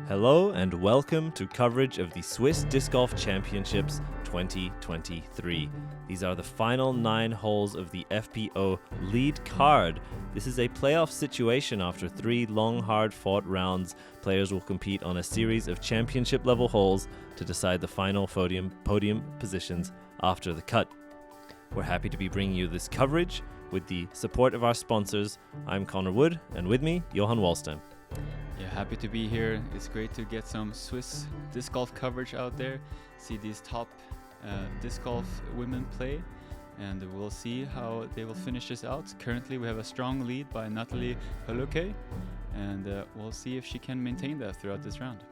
Hello and welcome to coverage of the Swiss Disc Golf Championships 2023. These are the final 9 holes of the FPO lead card. This is a playoff situation after 3 long, hard-fought rounds. Players will compete on a series of championship-level holes to decide the final podium positions after the cut. We're happy to be bringing you this coverage with the support of our sponsors. I'm Connor Wood, and with me, Johan Walstam. Yeah, happy to be here. It's great to get some Swiss disc golf coverage out there, see these top disc golf women play, and we'll see how they will finish this out. Currently, we have a strong lead by Natalie Holuke, and we'll see if she can maintain that throughout this round.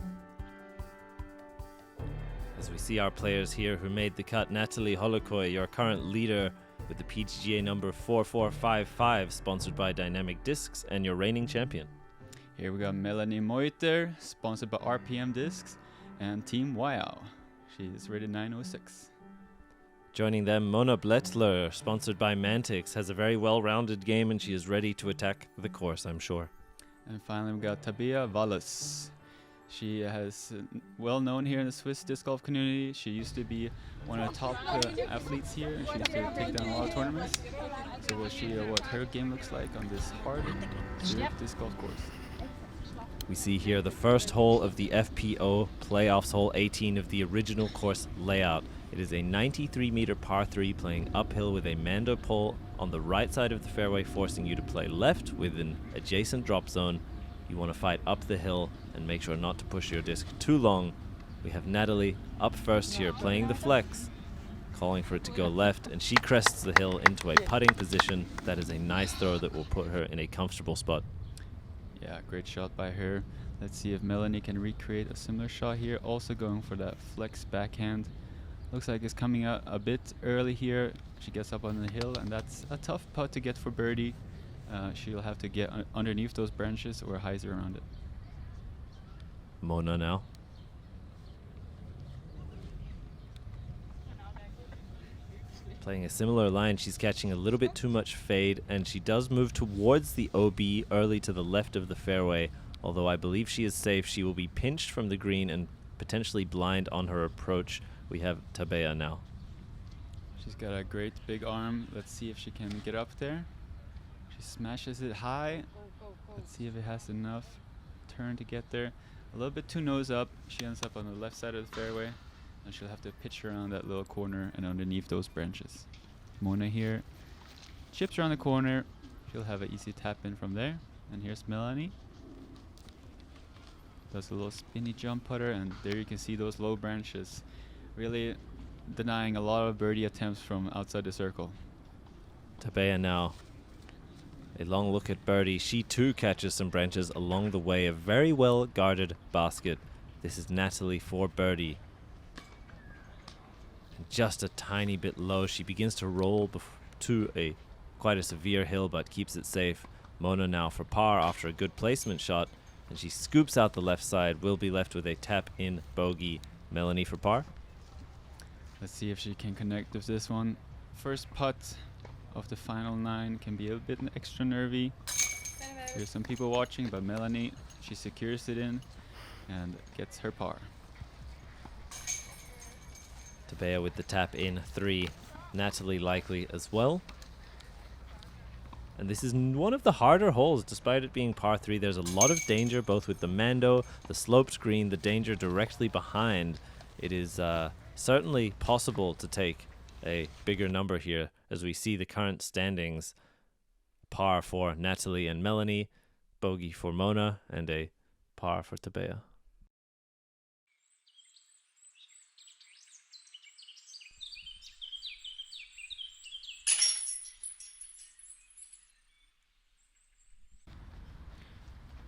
As we see our players here who made the cut, Natalie Holuke, your current leader with the PGA number 4455, sponsored by Dynamic Discs, and your reigning champion. Here we got Melanie Meuter, sponsored by RPM Discs, and Team Wayao. She is rated 906. Joining them, Mona Blettler, sponsored by Mantics, has a very well-rounded game and she is ready to attack the course, I'm sure. And finally we got Tabea Valles. She has well known here in the Swiss disc golf community. She used to be one of the top athletes here, and she used to take down a lot of tournaments. So we'll see what her game looks like on this hard Zürich disc golf course. We see here the first hole of the FPO playoffs, hole 18 of the original course layout. It is a 93-meter par 3 playing uphill with a Mando pole on the right side of the fairway, forcing you to play left with an adjacent drop zone. You want to fight up the hill and make sure not to push your disc too long. We have Natalie up first here playing the flex, calling for it to go left, and she crests the hill into a putting position. That is a nice throw that will put her in a comfortable spot. Yeah, great shot by her. Let's see if Melanie can recreate a similar shot here. Also going for that flex backhand. Looks like it's coming out a bit early here. She gets up on the hill, and that's a tough putt to get for birdie. She'll have to get underneath those branches or hyzer around it. Mona now. Playing a similar line, she's catching a little bit too much fade, and she does move towards the OB early to the left of the fairway. Although I believe she is safe, she will be pinched from the green and potentially blind on her approach. We have Tabea now. She's got a great big arm. Let's see if she can get up there. She smashes it high. Let's see if it has enough turn to get there. A little bit too nose up. She ends up on the left side of the fairway, and she'll have to pitch around that little corner and underneath those branches. Mona here chips around the corner. She'll have an easy tap in from there. And here's Melanie. Does a little spinny jump putter, and there you can see those low branches really denying a lot of birdie attempts from outside the circle. Tabea now. A long look at birdie. She too catches some branches along the way. A very well guarded basket. This is Natalie for birdie. Just a tiny bit low. She begins to roll to quite a severe hill, but keeps it safe. Mona now for par after a good placement shot, and she scoops out the left side. Will be left with a tap in bogey. Melanie for par. Let's see if she can connect with this one. First putt of the final 9 can be a bit extra nervy. There's some people watching, but Melanie, she secures it in and gets her par. Tabea with the tap in 3. Natalie likely as well. And this is one of the harder holes, despite it being par 3. There's a lot of danger, both with the Mando, the sloped green, the danger directly behind. It is certainly possible to take a bigger number here, as we see the current standings. Par for Natalie and Melanie, bogey for Mona, and a par for Tabea.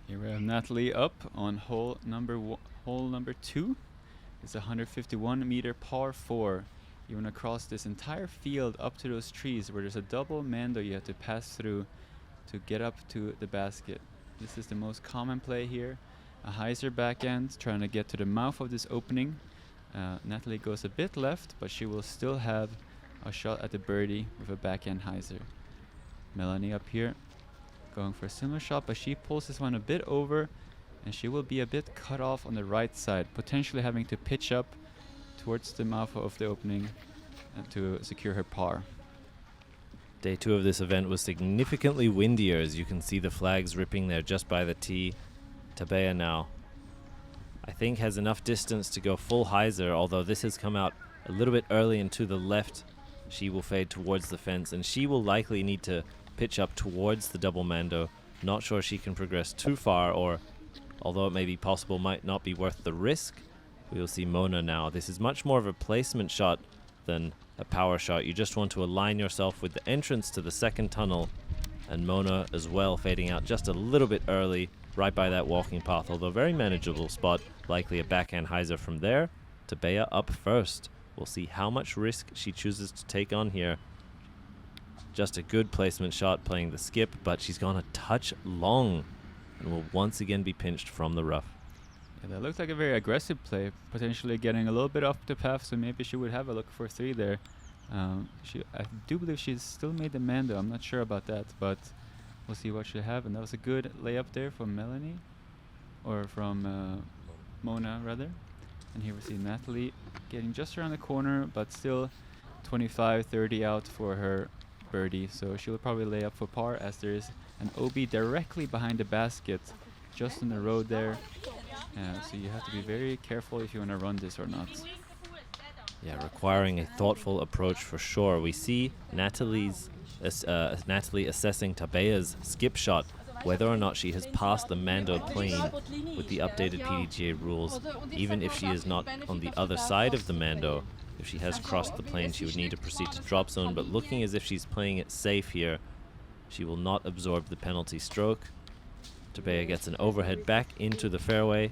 Here we have Natalie up on hole number 2. It's a 151-meter par 4. You want to cross this entire field up to those trees where there's a double Mando you have to pass through to get up to the basket. This is the most common play here. A hyzer backhand trying to get to the mouth of this opening. Natalie goes a bit left, but she will still have a shot at the birdie with a backhand hyzer. Melanie up here going for a similar shot, but she pulls this one a bit over and she will be a bit cut off on the right side, potentially having to pitch up towards the mouth of the opening to secure her par. Day 2 of this event was significantly windier, as you can see the flags ripping there just by the tee. Tabea now, I think, has enough distance to go full hyzer, although this has come out a little bit early and to the left. She will fade towards the fence, and she will likely need to pitch up towards the double mando. Not sure she can progress too far, or, although it may be possible, might not be worth the risk. We will see Mona now. This is much more of a placement shot than a power shot. You just want to align yourself with the entrance to the second tunnel, and Mona as well fading out just a little bit early, right by that walking path, although very manageable spot, likely a backhand hyzer from there. Tabea up first. We'll see how much risk she chooses to take on here. Just a good placement shot playing the skip, but she's gone a touch long and will once again be pinched from the rough. Yeah, that looked like a very aggressive play, potentially getting a little bit off the path, so maybe she would have a look for 3 there. I do believe she's still made the mando. I'm not sure about that, but we'll see what she'll have. And that was a good layup there from Melanie, or from Mona rather. And here we see Natalie getting just around the corner, but still 25-30 out for her birdie. So she'll probably lay up for par, as there is an OB directly behind the basket, just on the road there. So you have to be very careful if you want to run this or not. Yeah, requiring a thoughtful approach for sure. We see Natalie assessing Tabea's skip shot, whether or not she has passed the mando plane with the updated PDGA rules. Even if she is not on the other side of the mando, if she has crossed the plane, she would need to proceed to drop zone, but looking as if she's playing it safe here, she will not absorb the penalty stroke. Tabea gets an overhead back into the fairway,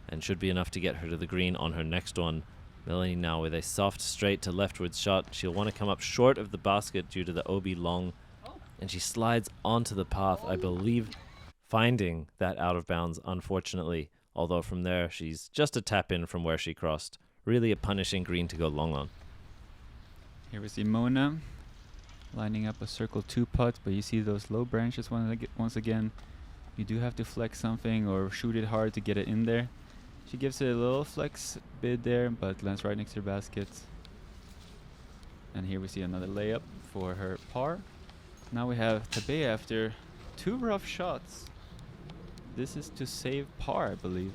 and should be enough to get her to the green on her next one. Melanie now with a soft straight to leftwards shot. She'll want to come up short of the basket due to the OB long, and she slides onto the path, I believe, finding that out of bounds, unfortunately, although from there she's just a tap in from where she crossed. Really a punishing green to go long on. Here we see Mona lining up a circle 2 putt, but you see those low branches once again. You do have to flex something or shoot it hard to get it in there. She gives it a little flex bid there, but lands right next to her basket. And here we see another layup for her par. Now we have Tabea after 2 rough shots. This is to save par, I believe.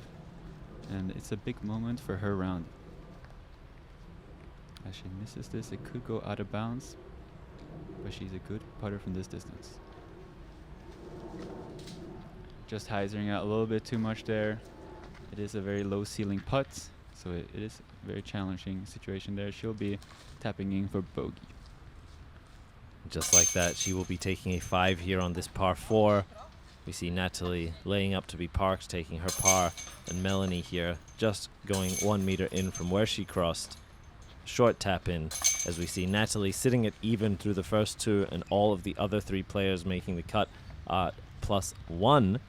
And it's a big moment for her round. As she misses this, it could go out of bounds, but she's a good putter from this distance. Just hyzering out a little bit too much there. It is a very low ceiling putt, so it is a very challenging situation there. She'll be tapping in for bogey. Just like that, she will be taking a 5 here on this par 4. We see Natalie laying up to be parked, taking her par, and Melanie here just going 1 meter in from where she crossed. Short tap in, as we see Natalie sitting at even through the first 2, and all of the other 3 players making the cut +1.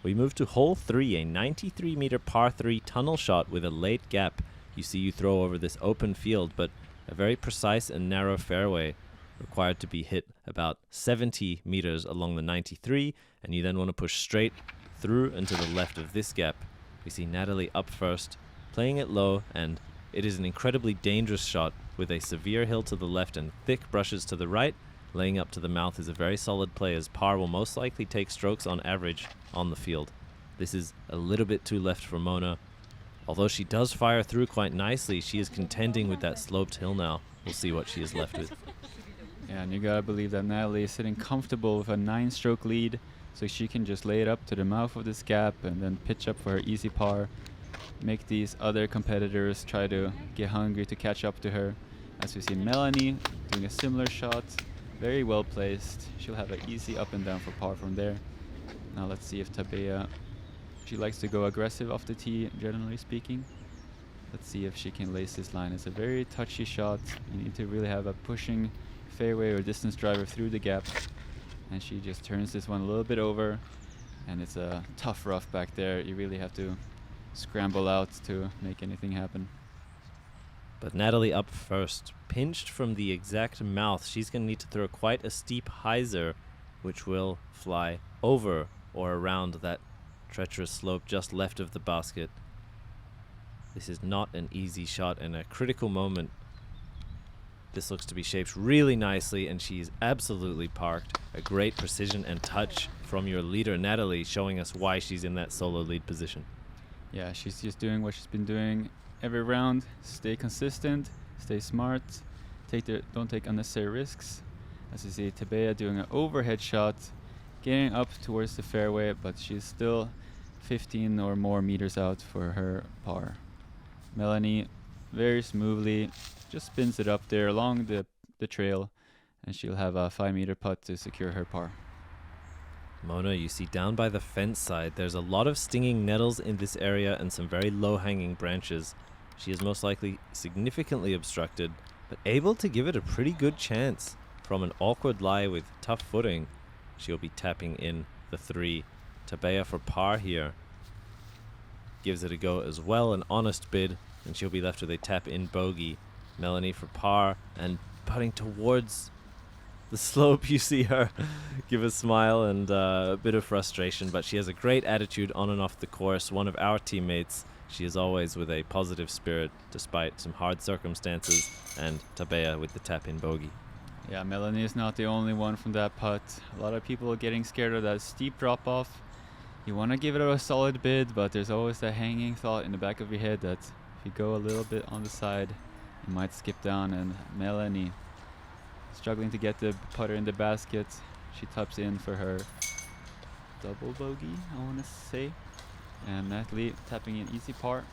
We move to hole 3, a 93 meter par 3 tunnel shot with a late gap. You see you throw over this open field, but a very precise and narrow fairway, required to be hit about 70 meters along the 93, and you then want to push straight through and to the left of this gap. We see Natalie up first, playing it low, and it is an incredibly dangerous shot with a severe hill to the left and thick brushes to the right. Laying up to the mouth is a very solid play, as par will most likely take strokes on average on the field. This is a little bit too left for Mona. Although she does fire through quite nicely, she is contending with that sloped hill now. We'll see what she is left with. Yeah, and you gotta believe that Natalie is sitting comfortable with a 9-stroke lead, so she can just lay it up to the mouth of this gap and then pitch up for her easy par. Make these other competitors try to get hungry to catch up to her. As we see Melanie doing a similar shot, very well placed. She'll have an easy up and down for par from there. Now let's see if Tabea, she likes to go aggressive off the tee, generally speaking. Let's see if she can lace this line. It's a very touchy shot. You need to really have a pushing fairway or distance driver through the gap. And she just turns this one a little bit over, and it's a tough rough back there. You really have to scramble out to make anything happen. But Natalie up first, pinched from the exact mouth. She's going to need to throw quite a steep hyzer, which will fly over or around that Treacherous slope just left of the basket. This is not an easy shot and a critical moment. This looks to be shaped really nicely, and she's absolutely parked. A great precision and touch from your leader, Natalie, showing us why she's in that solo lead position. Yeah, she's just doing what she's been doing every round. Stay consistent, stay smart, don't take unnecessary risks. As you see, Tabea doing an overhead shot, getting up towards the fairway, but she's still 15 or more meters out for her par. Melanie very smoothly just spins it up there along the trail, and she'll have a 5-meter putt to secure her par. Mona, you see down by the fence side, there's a lot of stinging nettles in this area and some very low-hanging branches. She is most likely significantly obstructed, but able to give it a pretty good chance. From an awkward lie with tough footing, she'll be tapping in the 3. Tabea for par here. Gives it a go as well, an honest bid, and she'll be left with a tap-in bogey. Melanie for par, and putting towards the slope. You see her give a smile and a bit of frustration, but she has a great attitude on and off the course. One of our teammates. She is always with a positive spirit despite some hard circumstances, and Tabea with the tap-in bogey. Yeah, Melanie is not the only one from that putt. A lot of people are getting scared of that steep drop-off. You want to give it a solid bid, but there's always that hanging thought in the back of your head that if you go a little bit on the side, you might skip down. And Melanie struggling to get the putter in the basket. She taps in for her double bogey, I want to say. And Natalie tapping in easy par.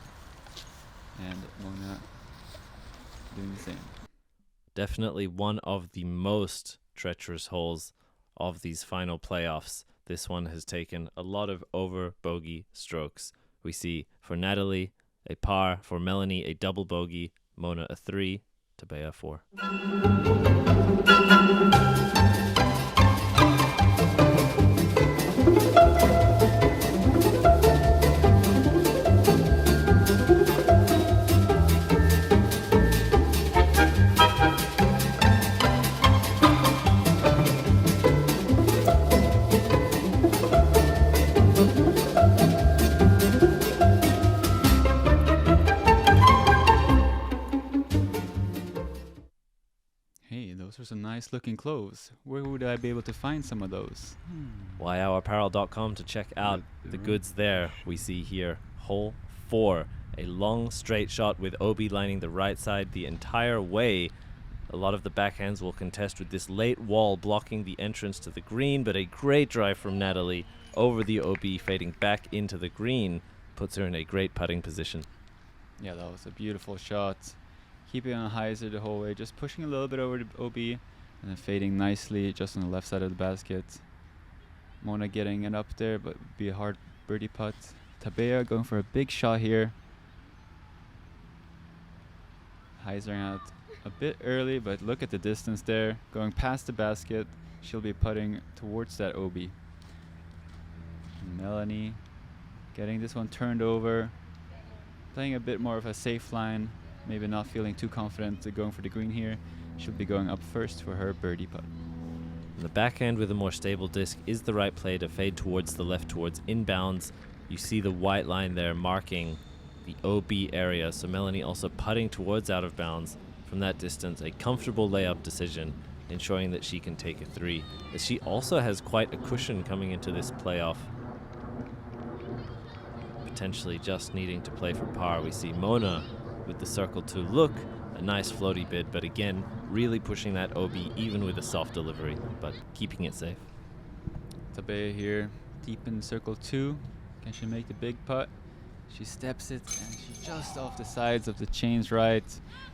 And Mona doing the same. Definitely one of the most treacherous holes of these final playoffs. This one has taken a lot of over bogey strokes. We see for Natalie a par, for Melanie a double bogey, Mona a 3, Tabea 4. Some nice looking clothes. Where would I be able to find some of those? Apparel.com to check out the goods there. We see here hole 4, a long straight shot with OB lining the right side the entire way. A lot of the backhands will contest with this late wall blocking the entrance to the green, but a great drive from Natalie over the OB, fading back into the green, puts her in a great putting position. Yeah, that was a beautiful shot. Keeping on hyzer the whole way, just pushing a little bit over the OB and then fading nicely just on the left side of the basket. Mona getting it up there, but would be a hard birdie putt. Tabea going for a big shot here. Hyzering out a bit early, but look at the distance there. Going past the basket, she'll be putting towards that OB. And Melanie getting this one turned over. Playing a bit more of a safe line. Maybe not feeling too confident going for the green here. She'll be going up first for her birdie putt. The backhand with a more stable disc is the right play to fade towards the left, towards inbounds. You see the white line there marking the OB area, so Melanie also putting towards out of bounds from that distance. A comfortable layup decision, ensuring that she can take a 3, as she also has quite a cushion coming into this playoff. Potentially just needing to play for par. We see Mona with the circle to look, a nice floaty bid, but again, really pushing that OB even with a soft delivery, but keeping it safe. Tabea here, deep in circle 2. Can she make the big putt? She steps it, and she's just off the sides of the chains right.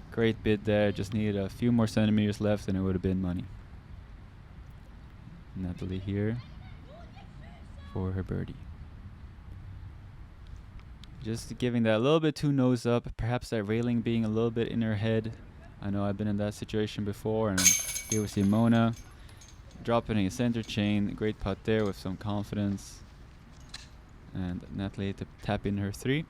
Great bid there, just needed a few more centimeters left and it would have been money. Natalie here for her birdie. Just giving that a little bit too nose up, perhaps that railing being a little bit in her head. I know I've been in that situation before, and here we see Mona dropping a center chain. Great putt there with some confidence. And Natalie to tap in her 3.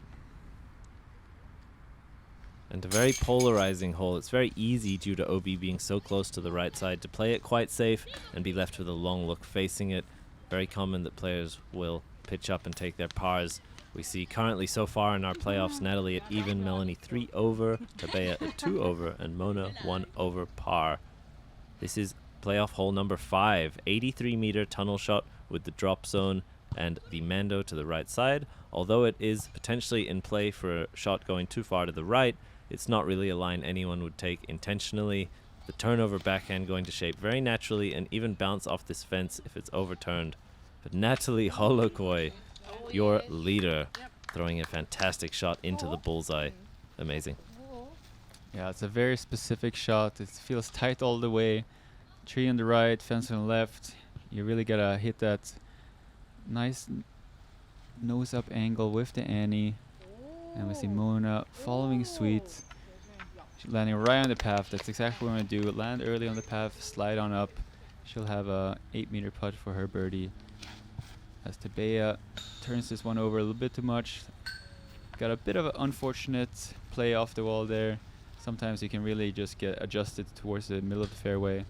And a very polarizing hole. It's very easy, due to OB being so close to the right side, to play it quite safe and be left with a long look facing it. Very common that players will pitch up and take their pars. We see currently so far in our playoffs, Natalie at even, Melanie 3 over, Tabea at 2 over, and Mona 1 over par. This is playoff hole number 5, 83-meter tunnel shot with the drop zone and the Mando to the right side. Although it is potentially in play for a shot going too far to the right, it's not really a line anyone would take intentionally. The turnover backhand going to shape very naturally and even bounce off this fence if it's overturned. But Natalie Holokoi, your leader, throwing a fantastic shot into the bullseye. Amazing. Yeah, it's a very specific shot. It feels tight all the way. Tree on the right, fence on the left. You really gotta hit that nice nose-up angle with the Annie. And we see Mona following suit. She's landing right on the path. That's exactly what we're gonna do. Land early on the path, slide on up. She'll have a 8-meter putt for her birdie. As Tabea turns this one over a little bit too much. Got a bit of an unfortunate play off the wall there. Sometimes you can really just get adjusted towards the middle of the fairway.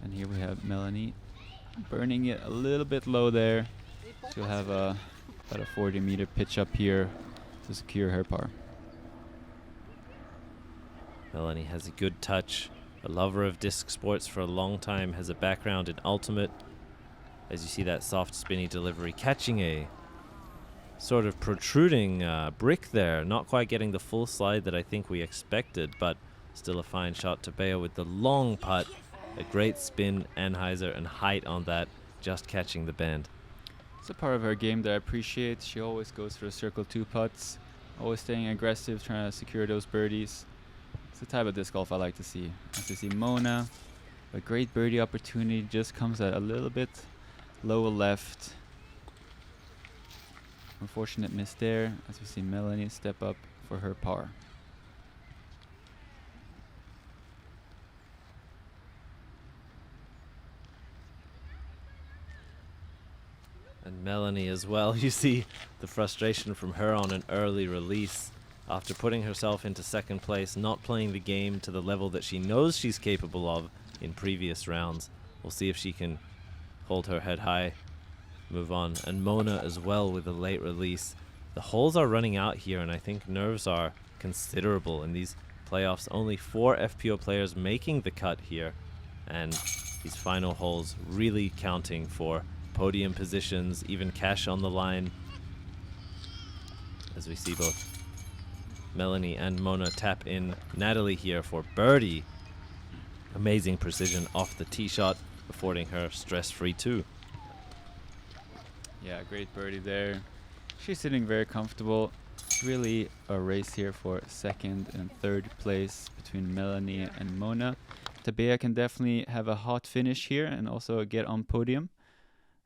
And here we have Melanie burning it a little bit low there. She'll have about a 40-meter pitch up here to secure her par. Melanie has a good touch. A lover of disc sports for a long time, has a background in ultimate. As you see that soft spinny delivery, catching a sort of protruding brick there, not quite getting the full slide that I think we expected, but still a fine shot. Tabea with the long putt, a great spin, Anheuser, and height on that, just catching the band. It's a part of her game that I appreciate. She always goes for the circle 2 putts, always staying aggressive, trying to secure those birdies. It's the type of disc golf I like to see. As you see Mona, a great birdie opportunity, just comes at a little bit lower left. Unfortunate miss there, as we see Melanie step up for her par. And Melanie as well. You see the frustration from her on an early release after putting herself into second place, not playing the game to the level that she knows she's capable of in previous rounds. We'll see if she can hold her head high, move on. And Mona as well with a late release. The holes are running out here, and I think nerves are considerable in these playoffs. Only 4 FPO players making the cut here, and these final holes really counting for podium positions, even cash on the line. As we see both Melanie and Mona tap in. Natalie here for birdie. Amazing precision off the tee shot, affording her stress-free too. Yeah, great birdie there. She's sitting very comfortable. Really a race here for second and third place between Melanie and Mona. Tabea can definitely have a hot finish here and also get on podium.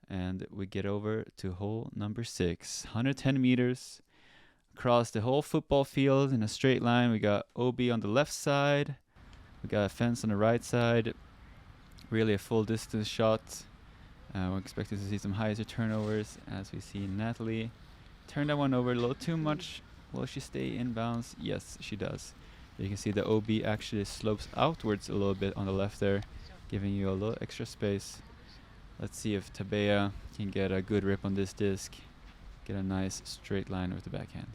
And we get over to hole number 6. 110 meters across the whole football field in a straight line. We got OB on the left side. We got a fence on the right side. Really a full distance shot. We're expecting to see some hyzer turnovers as we see Natalie turn that one over a little too much. Will she stay in bounds? Yes, she does. You can see the OB actually slopes outwards a little bit on the left there, giving you a little extra space. Let's see if Tabea can get a good rip on this disc, get a nice straight line with the backhand.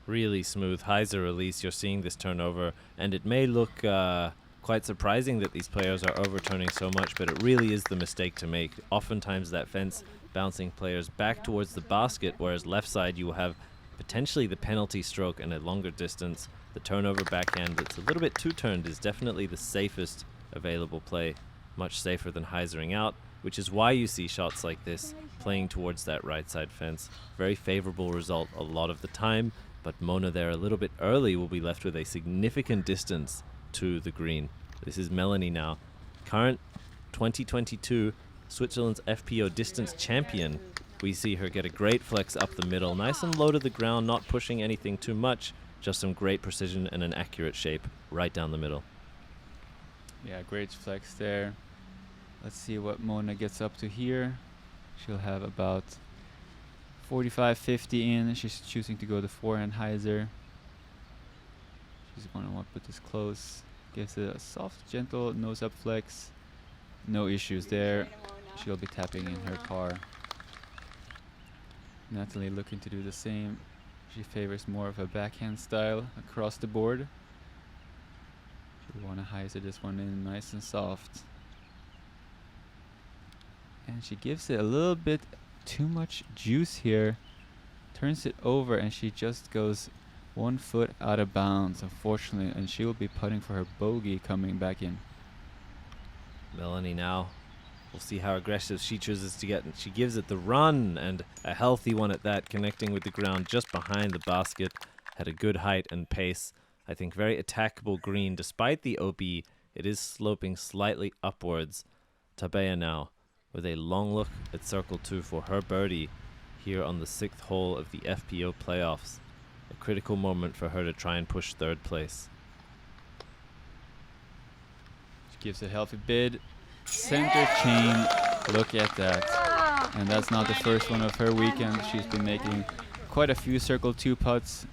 Really smooth hyzer release. You're seeing this turnover, and it may look quite surprising that these players are overturning so much, but it really is the mistake to make. Oftentimes that fence bouncing players back towards the basket, whereas left side you will have potentially the penalty stroke and a longer distance. The turnover backhand that's a little bit two-turned is definitely the safest available play, much safer than hyzering out, which is why you see shots like this playing towards that right side fence. Very favorable result a lot of the time, but Mona there a little bit early will be left with a significant distance to the green. This is Melanie now, current 2022 Switzerland's FPO distance champion. We see her get a great flex up the middle, nice and low to the ground, not pushing anything too much, just some great precision and an accurate shape right down the middle. Yeah, great flex there. Let's see what Mona gets up to here. She'll have about 45, 50 in. She's choosing to go the forehand hyzer. She's going to want to put this close. Gives it a soft, gentle nose-up flex. No issues there. She'll be tapping in her par. Natalie looking to do the same. She favors more of a backhand style across the board. She want to hyzer this one in nice and soft. And she gives it a little bit too much juice here. Turns it over and she just goes 1 foot out of bounds, unfortunately, and she will be putting for her bogey coming back in. Melanie now. We'll see how aggressive she chooses to get. And she gives it the run, and a healthy one at that, connecting with the ground just behind the basket. Had a good height and pace. I think very attackable green. Despite the OB, it is sloping slightly upwards. Tabea now with a long look at circle 2 for her birdie here on the 6th hole of the FPO playoffs. A critical moment for her to try and push 3rd place. She gives a healthy bid. Center chain, look at that. And that's not the first one of her weekend. She's been making quite a few circle 2 putts,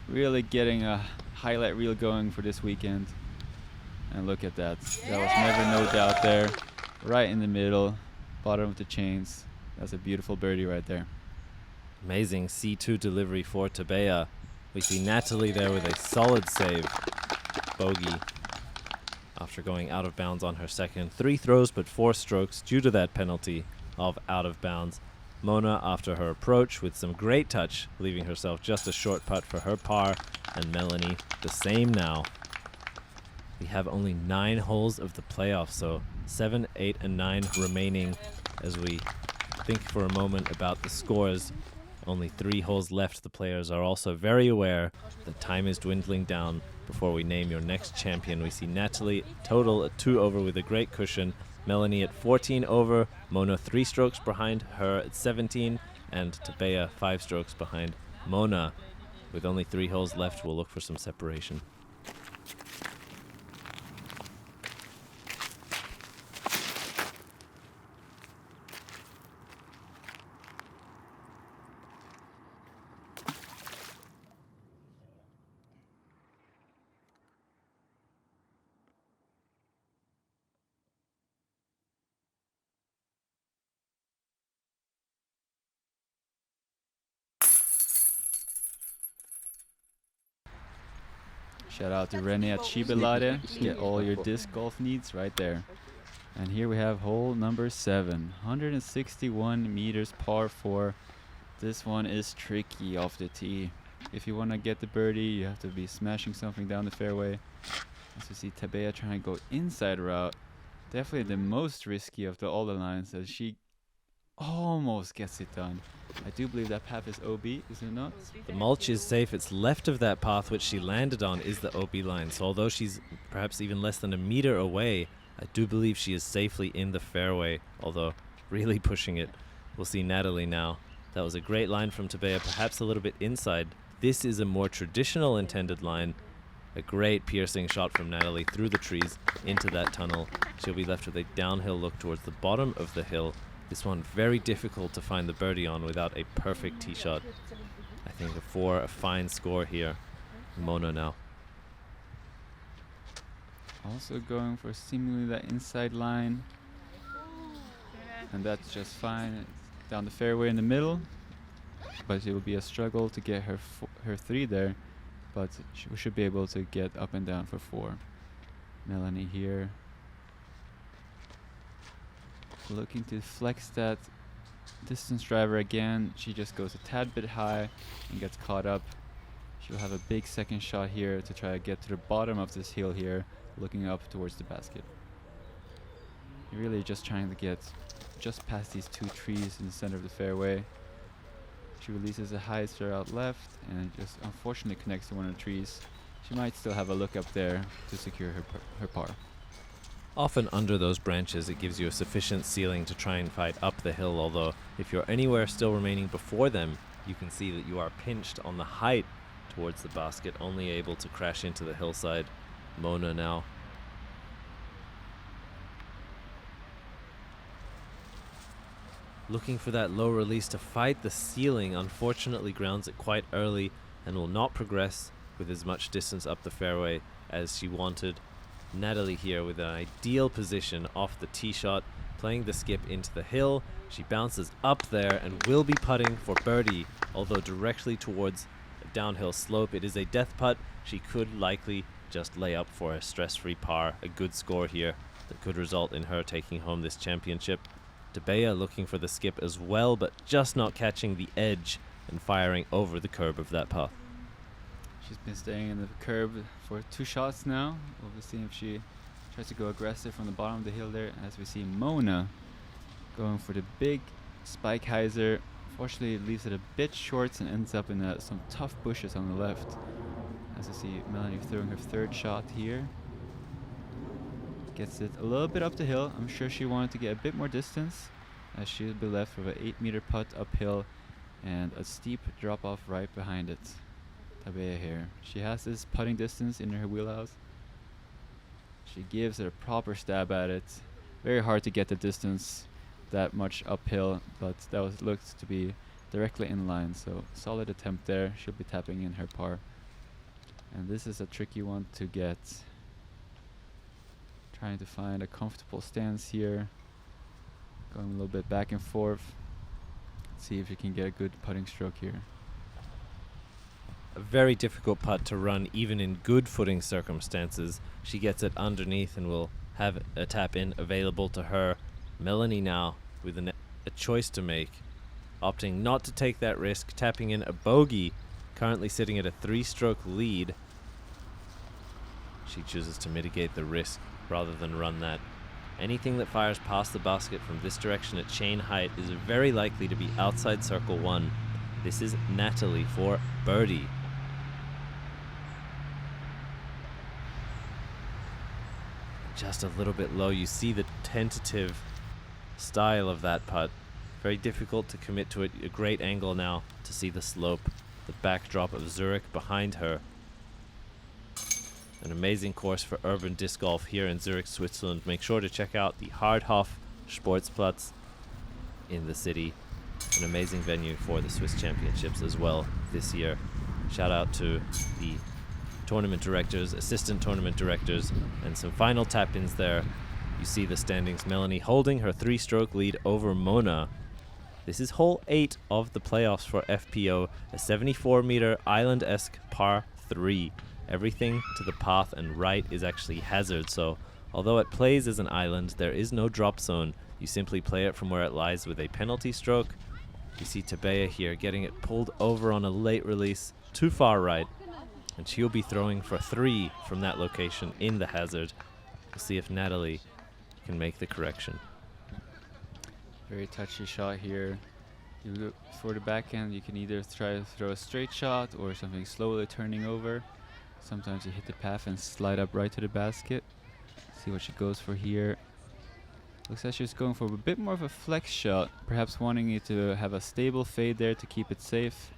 really getting a highlight reel going for this weekend. And look at that. That was never no doubt there. Right in the middle, bottom of the chains. That's a beautiful birdie right there. Amazing C2 delivery for Tabea. We see Natalie there with a solid save. Bogey. After going out of bounds on her second. 3 throws but 4 strokes due to that penalty of out of bounds. Mona after her approach with some great touch, leaving herself just a short putt for her par. And Melanie the same now. We have only 9 holes of the playoffs, so 7, 8, and 9 remaining as we think for a moment about the scores. Only 3 holes left. The players are also very aware that time is dwindling down before we name your next champion. We see Natalie total at 2 over with a great cushion. Melanie at 14 over. Mona 3 strokes behind her at 17. And Tabea 5 strokes behind Mona. With only 3 holes left, we'll look for some separation. Shout out to Renee at Schiibelade. Get all your disc golf needs right there. And here we have hole number 7. 161 meters par 4. This one is tricky off the tee. If you want to get the birdie, you have to be smashing something down the fairway. As we see Tabea trying to go inside route. Definitely the most risky of all the lines, as she almost gets it done. I do believe that path is OB, is it not? The mulch is safe. It's left of that path which she landed on is the OB line. So although she's perhaps even less than a meter away, I do believe she is safely in the fairway, although really pushing it. We'll see Natalie now. That was a great line from Tabea, perhaps a little bit inside. This is a more traditional intended line. A great piercing shot from Natalie through the trees into that tunnel. She'll be left with a downhill look towards the bottom of the hill. This one very difficult to find the birdie on without a perfect tee shot. I think a 4, a fine score here. Mona now. Also going for seemingly that inside line. And that's just fine. It's down the fairway in the middle. But it will be a struggle to get her 3 there. But we should be able to get up and down for 4. Melanie here. Looking to flex that distance driver again. She just goes a tad bit high and gets caught up. She'll have a big second shot here to try to get to the bottom of this hill here, looking up towards the basket. Really just trying to get just past these 2 trees in the center of the fairway. She releases a hyzer out left and just unfortunately connects to one of the trees. She might still have a look up there to secure her par. Often under those branches it gives you a sufficient ceiling to try and fight up the hill, although if you're anywhere still remaining before them, you can see that you are pinched on the height towards the basket, only able to crash into the hillside. Mona now. Looking for that low release to fight the ceiling, unfortunately grounds it quite early and will not progress with as much distance up the fairway as she wanted. Natalie here with an ideal position off the tee shot, playing the skip into the hill. She bounces up there and will be putting for birdie, although directly towards a downhill slope. It is a death putt. She could likely just lay up for a stress-free par, a good score here that could result in her taking home this championship. Tabea looking for the skip as well, but just not catching the edge and firing over the curb of that putt. She's been staying in the curb for 2 shots now. We'll see if she tries to go aggressive from the bottom of the hill there. As we see Mona going for the big spike hyzer. Fortunately, it leaves it a bit short and ends up in some tough bushes on the left. As I see Melanie throwing her 3rd shot here. Gets it a little bit up the hill. I'm sure she wanted to get a bit more distance, as she'll be left with an 8-meter putt uphill and a steep drop off right behind it. Tabea here. She has this putting distance in her wheelhouse. She gives it a proper stab at it. Very hard to get the distance that much uphill, but that looked to be directly in line, so solid attempt there. She'll be tapping in her par. And this is a tricky one to get. Trying to find a comfortable stance here. Going a little bit back and forth. See if you can get a good putting stroke here. A very difficult putt to run even in good footing circumstances. She gets it underneath and will have a tap in available to her. Melanie now with a choice to make, opting not to take that risk, tapping in a bogey, currently sitting at a 3-stroke lead. She chooses to mitigate the risk rather than run that. Anything that fires past the basket from this direction at chain height is very likely to be outside circle 1. This is Natalie for birdie. Just a little bit low. You see the tentative style of that putt. Very difficult to commit to it. A great angle now to see the slope, the backdrop of Zürich behind her. An amazing course for urban disc golf here in Zürich, Switzerland. Make sure to check out the Hardhof Sportsplatz in the city. An amazing venue for the Swiss Championships as well this year. Shout out to the tournament directors, assistant tournament directors, and some final tap-ins there. You see the standings. Melanie holding her 3-stroke lead over Mona. This is hole 8 of the playoffs for FPO, a 74-meter island-esque par 3. Everything to the path and right is actually hazard, so although it plays as an island, there is no drop zone. You simply play it from where it lies with a penalty stroke. You see Tabea here getting it pulled over on a late release, too far right, and she'll be throwing for 3 from that location in the hazard. We'll see if Natalie can make the correction. Very touchy shot here. You look for the backhand, you can either try to throw a straight shot or something slowly turning over. Sometimes you hit the path and slide up right to the basket. See what she goes for here. Looks like she's going for a bit more of a flex shot, perhaps wanting you to have a stable fade there to keep it safe,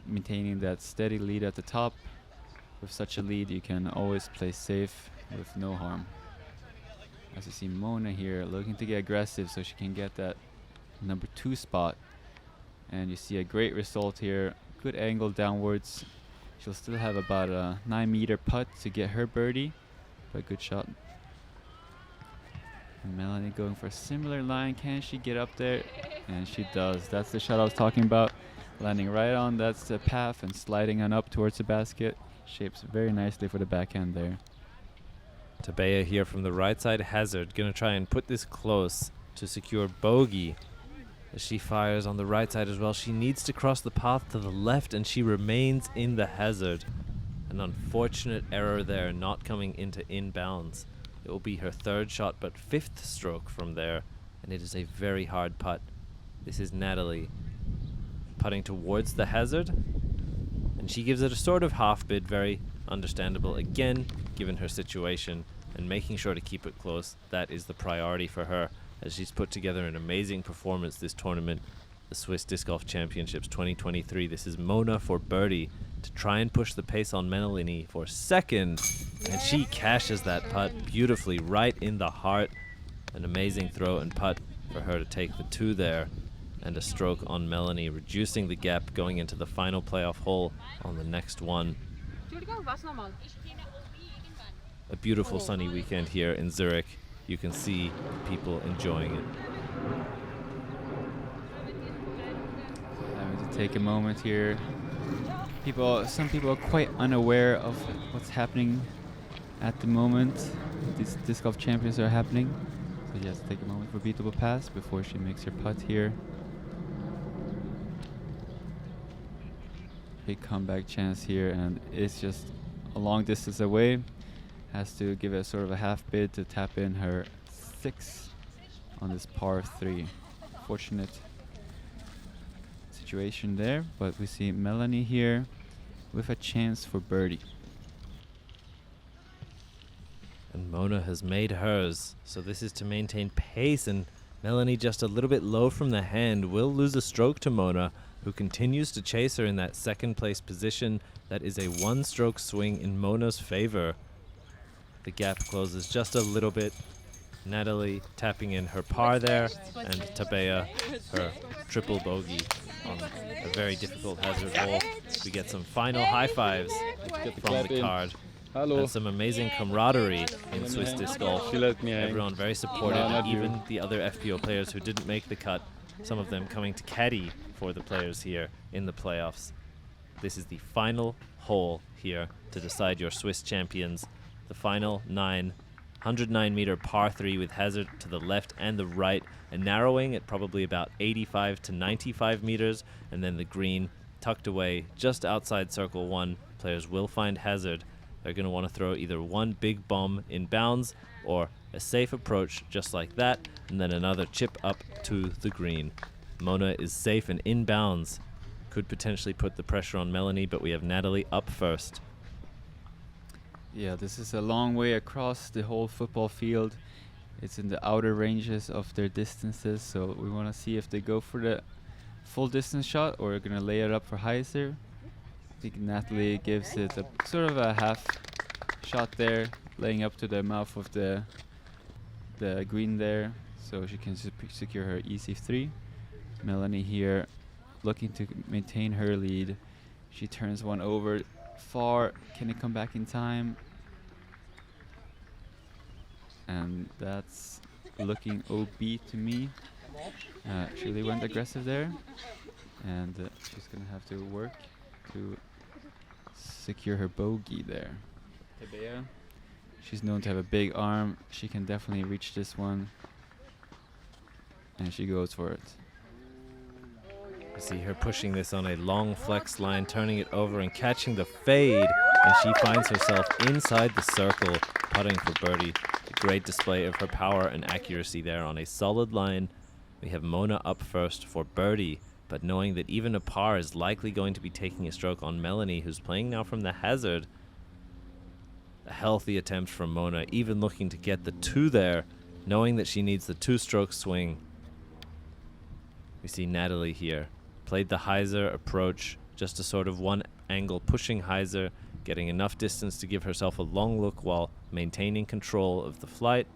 maintaining that steady lead at the top. With such a lead, you can always play safe with no harm. As you see Mona here looking to get aggressive so she can get that number 2 spot. And you see a great result here. Good angle downwards. She'll still have about a 9-meter putt to get her birdie, but good shot. And Melanie going for a similar line. Can she get up there? And she does. That's the shot I was talking about. Landing right on that's the path and sliding on up towards the basket. Shapes very nicely for the backhand there. Tabea here from the right side hazard, gonna try and put this close to secure bogey. As she fires on the right side as well, she needs to cross the path to the left and she remains in the hazard. An unfortunate error there, not coming into inbounds. It will be her 3rd shot, but 5th stroke from there, and it is a very hard putt. This is Natalie putting towards the hazard, and she gives it a sort of half bid, very understandable again, given her situation, and making sure to keep it close. That is the priority for her, as she's put together an amazing performance this tournament, the Swiss Disc Golf Championships 2023. This is Mona for birdie to try and push the pace on Melanie for 2nd, and she cashes that putt beautifully right in the heart. An amazing throw and putt for her to take the 2 there, and a stroke on Melanie, reducing the gap going into the final playoff hole on the next one. a beautiful sunny weekend here in Zurich. You can see people enjoying it. Having to take a moment here. Some people are quite unaware of what's happening at the moment. These disc golf champions are happening. So just take a moment for Vitus to pass before she makes her putt here. Big comeback chance here, and it's just a long distance away. Has to give a sort of a half bid to tap in her 6 on this par 3. Fortunate situation there, but we see Melanie here with a chance for birdie. And Mona has made hers, so this is to maintain pace, and Melanie just a little bit low from the hand will lose a stroke to Mona, who continues to chase her in that second place position. That is a 1-stroke swing in Mona's favor. The gap closes just a little bit. Natalie tapping in her par there, and Tabea her triple bogey on a very difficult hazard hole. We get some final high fives from the card. Hello. And some amazing camaraderie in Swiss Disc Golf. Everyone very supportive, and even the other FPO players who didn't make the cut, some of them coming to caddy for the players here in the playoffs. This is the final hole here to decide your Swiss champions. The final 109-meter par 3 with hazard to the left and the right, and narrowing at probably about 85 to 95 meters, and then the green tucked away just outside circle 1. Players will find hazard. They're going to want to throw either one big bomb in bounds or a safe approach just like that, and then another chip up to the green. Mona is safe and in bounds. Could potentially put the pressure on Melanie, but we have Natalie up first. Yeah, this is a long way across the whole football field. It's in the outer ranges of their distances, so we want to see if they go for the full distance shot or are going to lay it up for hyzer. I think Natalie gives it a sort of a half shot there, laying up to the mouth of the green there, so she can secure her easy 3. Melanie here looking to maintain her lead. She turns one over far. Can it come back in time? And that's looking OB to me. She really went aggressive there, and she's gonna have to work to secure her bogey there. Tabea, she's known to have a big arm. She can definitely reach this one, and she goes for it. You see her pushing this on a long flex line, turning it over and catching the fade, and she finds herself inside the circle, putting for birdie. A great display of her power and accuracy there on a solid line. We have Mona up first for birdie, but knowing that even a par is likely going to be taking a stroke on Melanie, who's playing now from the hazard. A healthy attempt from Mona, even looking to get the 2 there, knowing that she needs the 2-stroke swing. We see Natalie here. Played the hyzer approach, just a sort of one angle pushing hyzer, getting enough distance to give herself a long look while maintaining control of the flight.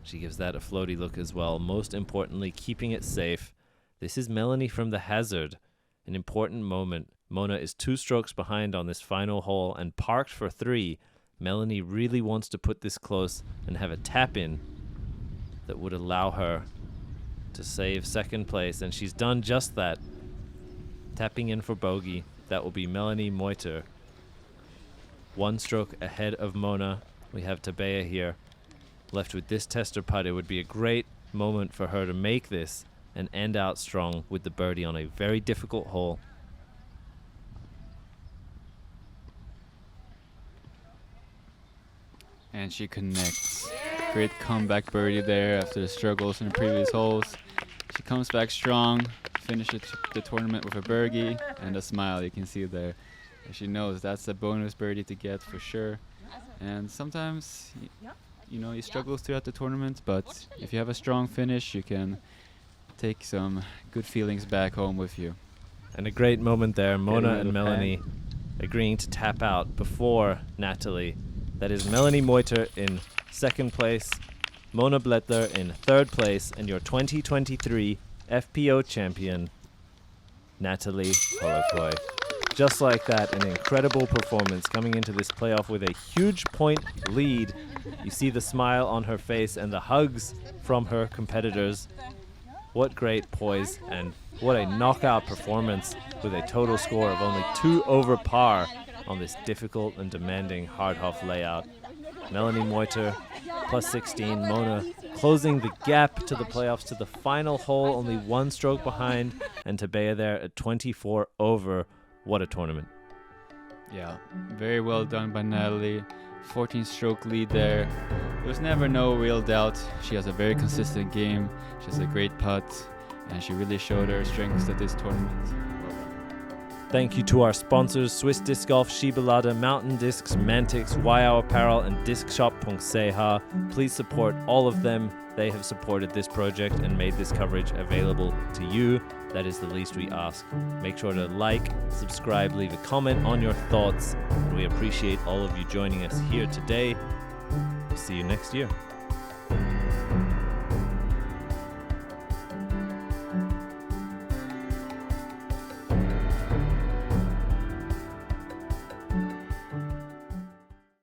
She gives that a floaty look as well, most importantly keeping it safe. This is Melanie from the hazard, an important moment. Mona is 2 strokes behind on this final hole and parked for 3. Melanie really wants to put this close and have a tap in that would allow her to save second place, and she's done just that. Tapping in for bogey. That will be Melanie Moiter. 1 stroke ahead of Mona. We have Tabea here. Left with this tester putt, it would be a great moment for her to make this and end out strong with the birdie on a very difficult hole. And she connects. Great comeback birdie there after the struggles in the previous holes. She comes back strong, finishes the tournament with a birdie and a smile, you can see there. She knows that's a bonus birdie to get for sure. And sometimes, you know, you struggle throughout the tournament, but if you have a strong finish, you can take some good feelings back home with you. And a great moment there, Mona and Melanie agreeing to tap out before Natalie. That is Melanie Moiter in second place, Mona Blättler in third place, and your 2023 FPO champion, Natalie Holokoi. Just like that, an incredible performance coming into this playoff with a huge point lead. You see the smile on her face and the hugs from her competitors. What great poise and what a knockout performance with a total score of only 2 over par on this difficult and demanding hardhoff layout. Melanie Moiter, plus 16. Mona closing the gap to the playoffs to the final hole, only 1 stroke behind. And Tabea there at 24 over. What a tournament. Yeah, very well done by Natalie. 14-stroke lead there. There was never no real doubt. She has a very consistent game. She has a great putt. And she really showed her strengths at this tournament. Thank you to our sponsors, Swiss Disc Golf, Schiibelade, Mountain Discs, Mantics, Wayao Apparel, and Discshop.ch. Please support all of them. They have supported this project and made this coverage available to you. That is the least we ask. Make sure to like, subscribe, leave a comment on your thoughts. And we appreciate all of you joining us here today. See you next year.